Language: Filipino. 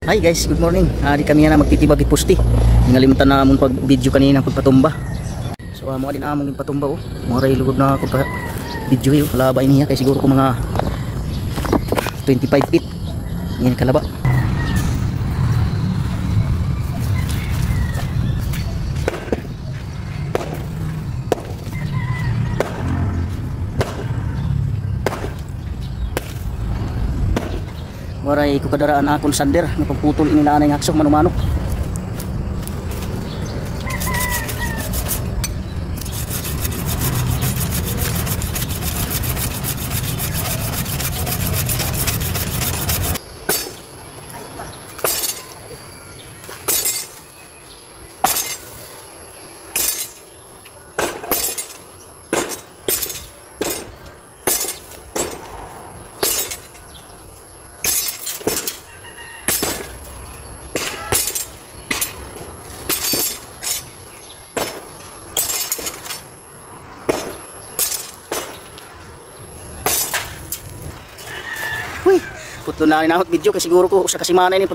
Hi guys, good morning. Di kami na magtitibag ipusti. Ngalimutan na among pag video kanina pagpatumba. So mo din among patumba oh. Mga ray lugod na ako pa video yo. Kalaba niya kay siguro ko mga 25 feet. Yan kalaba. Waray ko kadaraan akong sander na pagputol inilaan ng aksong manumano. Huy, putlo na rin ako video kasi siguro ko sa kasimana ini